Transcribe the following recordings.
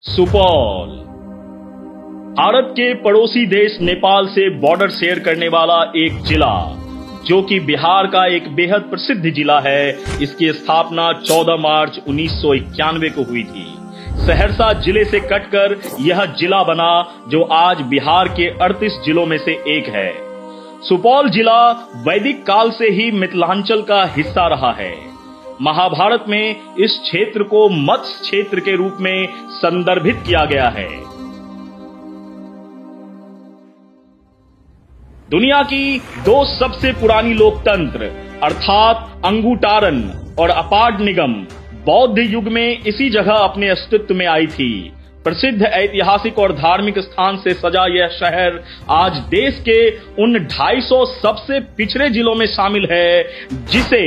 सुपौल भारत के पड़ोसी देश नेपाल से बॉर्डर शेयर करने वाला एक जिला जो कि बिहार का एक बेहद प्रसिद्ध जिला है। इसकी स्थापना 14 मार्च 1991 को हुई थी। सहरसा जिले से कटकर यह जिला बना जो आज बिहार के 38 जिलों में से एक है। सुपौल जिला वैदिक काल से ही मिथिलांचल का हिस्सा रहा है। महाभारत में इस क्षेत्र को मत्स्य क्षेत्र के रूप में संदर्भित किया गया है। दुनिया की दो सबसे पुरानी लोकतंत्र अर्थात अंगूटारन और अपाड निगम बौद्ध युग में इसी जगह अपने अस्तित्व में आई थी। प्रसिद्ध ऐतिहासिक और धार्मिक स्थान से सजा यह शहर आज देश के उन 250 सबसे पिछड़े जिलों में शामिल है जिसे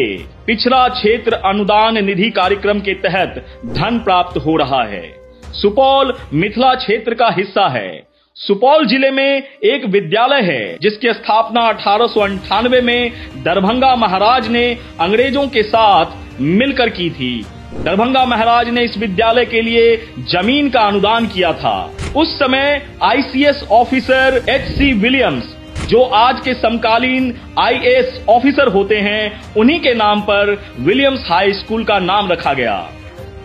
पिछड़ा क्षेत्र अनुदान निधि कार्यक्रम के तहत धन प्राप्त हो रहा है। सुपौल मिथिला क्षेत्र का हिस्सा है। सुपौल जिले में एक विद्यालय है जिसकी स्थापना 1898 में दरभंगा महाराज ने अंग्रेजों के साथ मिलकर की थी। दरभंगा महाराज ने इस विद्यालय के लिए जमीन का अनुदान किया था। उस समय आईसीएस ऑफिसर एच.सी. विलियम्स जो आज के समकालीन आईएएस ऑफिसर होते हैं, उन्हीं के नाम पर विलियम्स हाई स्कूल का नाम रखा गया।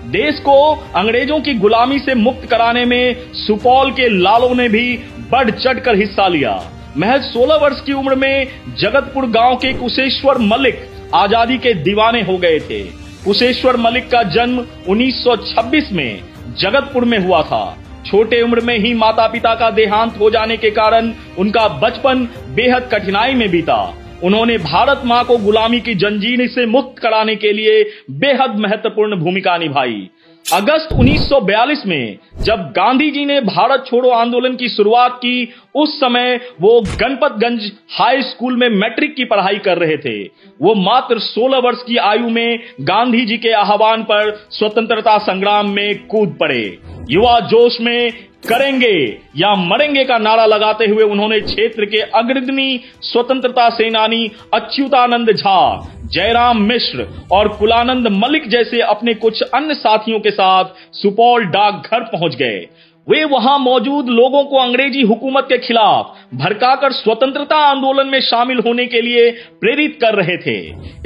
देश को अंग्रेजों की गुलामी से मुक्त कराने में सुपौल के लालों ने भी बढ़ चढ़कर हिस्सा लिया। महज 16 वर्ष की उम्र में जगतपुर गांव के कुशेश्वर मलिक आजादी के दीवाने हो गए थे। कुशेश्वर मलिक का जन्म 1926 में जगतपुर में हुआ था। छोटे उम्र में ही माता पिता का देहांत हो जाने के कारण उनका बचपन बेहद कठिनाई में बीता। उन्होंने भारत मां को गुलामी की जंजीर से मुक्त कराने के लिए बेहद महत्वपूर्ण भूमिका निभाई। अगस्त 1942 में जब गांधी जी ने भारत छोड़ो आंदोलन की शुरुआत की, उस समय वो गणपतगंज हाई स्कूल में मैट्रिक की पढ़ाई कर रहे थे। वो मात्र 16 वर्ष की आयु में गांधी जी के आह्वान पर स्वतंत्रता संग्राम में कूद पड़े। युवा जोश में करेंगे या मरेंगे का नारा लगाते हुए उन्होंने क्षेत्र के अग्रणी स्वतंत्रता सेनानी अच्युतानंद झा, जयराम मिश्र और कुलानंद मलिक जैसे अपने कुछ अन्य साथियों के साथ सुपौल डाकघर पहुंच गए। वे वहां मौजूद लोगों को अंग्रेजी हुकूमत के खिलाफ भड़काकर स्वतंत्रता आंदोलन में शामिल होने के लिए प्रेरित कर रहे थे।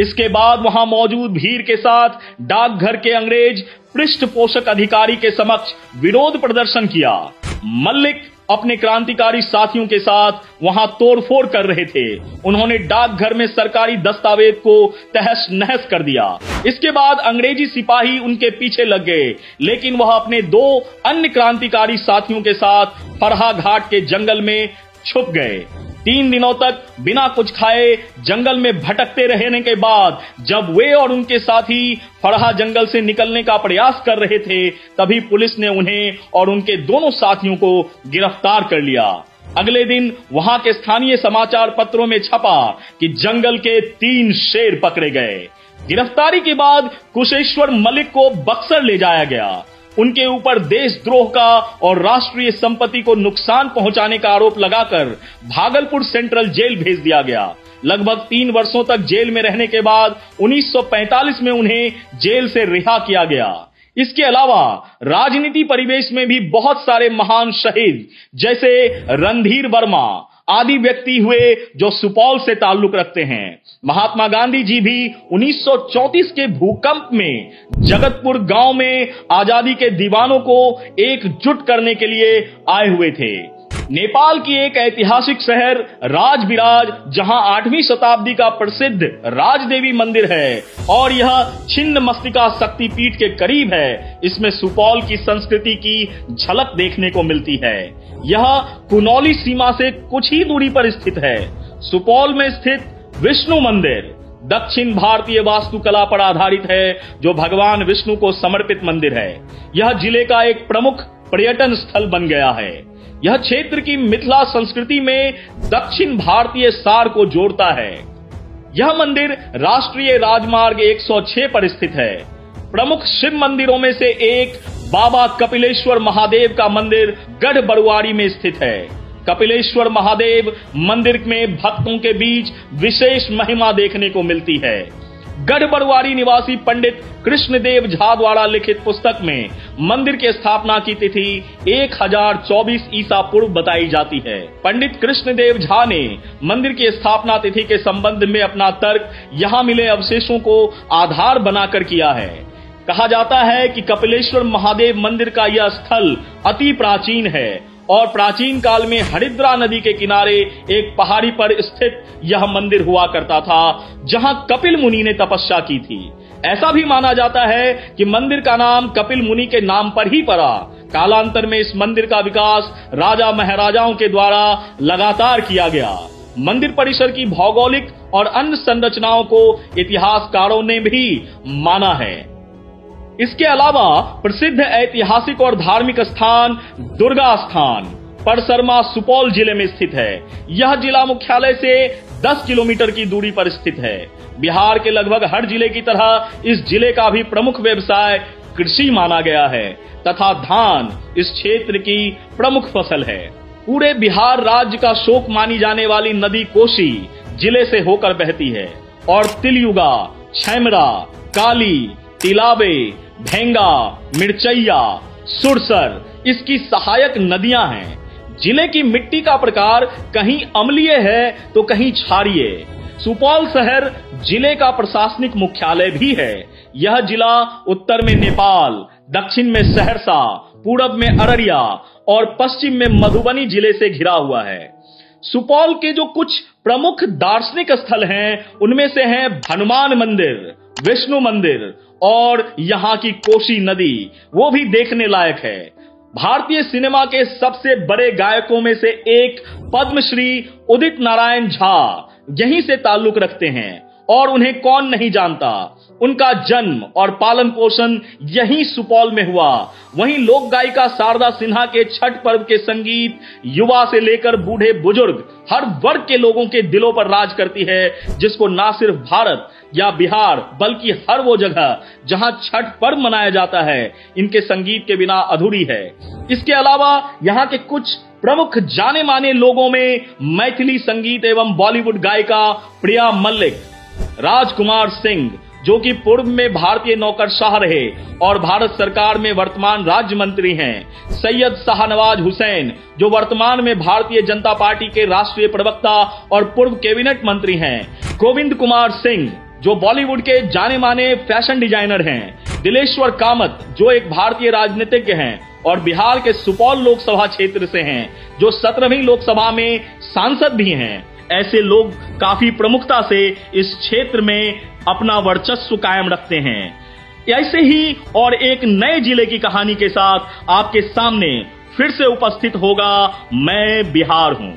इसके बाद वहां मौजूद भीड़ के साथ डाकघर के अंग्रेज पृष्ठपोषक अधिकारी के समक्ष विरोध प्रदर्शन किया। मलिक अपने क्रांतिकारी साथियों के साथ वहां तोड़फोड़ कर रहे थे। उन्होंने डाकघर में सरकारी दस्तावेज को तहस नहस कर दिया। इसके बाद अंग्रेजी सिपाही उनके पीछे लग गए, लेकिन वह अपने 2 अन्य क्रांतिकारी साथियों के साथ फरहा घाट के जंगल में छुप गए। 3 दिनों तक बिना कुछ खाए जंगल में भटकते रहने के बाद जब वे और उनके साथी फरहा जंगल से निकलने का प्रयास कर रहे थे, तभी पुलिस ने उन्हें और उनके दोनों साथियों को गिरफ्तार कर लिया। अगले दिन वहां के स्थानीय समाचार पत्रों में छपा कि जंगल के 3 शेर पकड़े गए। गिरफ्तारी के बाद कुशेश्वर मलिक को बक्सर ले जाया गया। उनके ऊपर देशद्रोह का और राष्ट्रीय संपत्ति को नुकसान पहुंचाने का आरोप लगाकर भागलपुर सेंट्रल जेल भेज दिया गया। लगभग 3 वर्षों तक जेल में रहने के बाद 1945 में उन्हें जेल से रिहा किया गया। इसके अलावा राजनीति परिवेश में भी बहुत सारे महान शहीद जैसे रणधीर वर्मा आदि व्यक्ति हुए जो सुपौल से ताल्लुक रखते हैं। महात्मा गांधी जी भी 1934 के भूकंप में जगतपुर गांव में आजादी के दीवानों को एकजुट करने के लिए आए हुए थे। नेपाल की एक ऐतिहासिक शहर राजबिराज, जहां 8वीं शताब्दी का प्रसिद्ध राजदेवी मंदिर है और यह छिन्न मस्तिका शक्तिपीठ के करीब है, इसमें सुपौल की संस्कृति की झलक देखने को मिलती है। यह कुनौली सीमा से कुछ ही दूरी पर स्थित है। सुपौल में स्थित विष्णु मंदिर दक्षिण भारतीय वास्तुकला पर आधारित है, जो भगवान विष्णु को समर्पित मंदिर है। यह जिले का एक प्रमुख पर्यटन स्थल बन गया है। यह क्षेत्र की मिथिला संस्कृति में दक्षिण भारतीय सार को जोड़ता है। यह मंदिर राष्ट्रीय राजमार्ग 106 पर स्थित है। प्रमुख शिव मंदिरों में से एक बाबा कपिलेश्वर महादेव का मंदिर गढ़ बरुआरी में स्थित है। कपिलेश्वर महादेव मंदिर में भक्तों के बीच विशेष महिमा देखने को मिलती है। गढ़बरुआरी निवासी पंडित कृष्णदेव झा द्वारा लिखित पुस्तक में मंदिर की स्थापना की तिथि 1024 ईसा पूर्व बताई जाती है। पंडित कृष्णदेव झा ने मंदिर की स्थापना तिथि के संबंध में अपना तर्क यहाँ मिले अवशेषों को आधार बनाकर किया है। कहा जाता है कि कपिलेश्वर महादेव मंदिर का यह स्थल अति प्राचीन है और प्राचीन काल में हरिद्रा नदी के किनारे एक पहाड़ी पर स्थित यह मंदिर हुआ करता था, जहां कपिल मुनि ने तपस्या की थी। ऐसा भी माना जाता है कि मंदिर का नाम कपिल मुनि के नाम पर ही पड़ा। कालांतर में इस मंदिर का विकास राजा महाराजाओं के द्वारा लगातार किया गया। मंदिर परिसर की भौगोलिक और अन्य संरचनाओं को इतिहासकारों ने भी माना है। इसके अलावा प्रसिद्ध ऐतिहासिक और धार्मिक स्थान दुर्गा स्थान परसरमा सुपौल जिले में स्थित है। यह जिला मुख्यालय से 10 किलोमीटर की दूरी पर स्थित है। बिहार के लगभग हर जिले की तरह इस जिले का भी प्रमुख व्यवसाय कृषि माना गया है तथा धान इस क्षेत्र की प्रमुख फसल है। पूरे बिहार राज्य का शोक मानी जाने वाली नदी कोसी जिले से होकर बहती है और तिलयुगा, छैमरा, काली, तिलावे, भेंगा, मिर्चैया, सुरसर इसकी सहायक नदियां हैं। जिले की मिट्टी का प्रकार कहीं अम्लीय है तो कहीं क्षारीय। सुपौल शहर जिले का प्रशासनिक मुख्यालय भी है। यह जिला उत्तर में नेपाल, दक्षिण में सहरसा, पूरब में अररिया और पश्चिम में मधुबनी जिले से घिरा हुआ है। सुपौल के जो कुछ प्रमुख दार्शनिक स्थल हैं उनमें से हैं हनुमान मंदिर, विष्णु मंदिर और यहाँ की कोसी नदी, वो भी देखने लायक है। भारतीय सिनेमा के सबसे बड़े गायकों में से एक पद्मश्री उदित नारायण झा यहीं से ताल्लुक रखते हैं और उन्हें कौन नहीं जानता। उनका जन्म और पालन पोषण यहीं सुपौल में हुआ। वहीं लोक गायिका शारदा सिन्हा के छठ पर्व के संगीत युवा से लेकर बूढ़े बुजुर्ग हर वर्ग के लोगों के दिलों पर राज करती है, जिसको ना सिर्फ भारत या बिहार बल्कि हर वो जगह जहां छठ पर्व मनाया जाता है इनके संगीत के बिना अधूरी है। इसके अलावा यहाँ के कुछ प्रमुख जाने माने लोगों में मैथिली संगीत एवं बॉलीवुड गायिका प्रिया मल्लिक, राजकुमार सिंह जो कि पूर्व में भारतीय नौकरशाह रहे और भारत सरकार में वर्तमान राज्य मंत्री हैं, सैयद शाहनवाज हुसैन जो वर्तमान में भारतीय जनता पार्टी के राष्ट्रीय प्रवक्ता और पूर्व कैबिनेट मंत्री हैं, गोविंद कुमार सिंह जो बॉलीवुड के जाने माने फैशन डिजाइनर हैं, दिलेश्वर कामत जो एक भारतीय राजनीतिज्ञ हैं और बिहार के सुपौल लोकसभा क्षेत्र से हैं जो 17वीं लोकसभा में सांसद भी हैं। ऐसे लोग काफी प्रमुखता से इस क्षेत्र में अपना वर्चस्व कायम रखते हैं। ऐसे ही और एक नए जिले की कहानी के साथ आपके सामने फिर से उपस्थित होगा मैं बिहार हूं।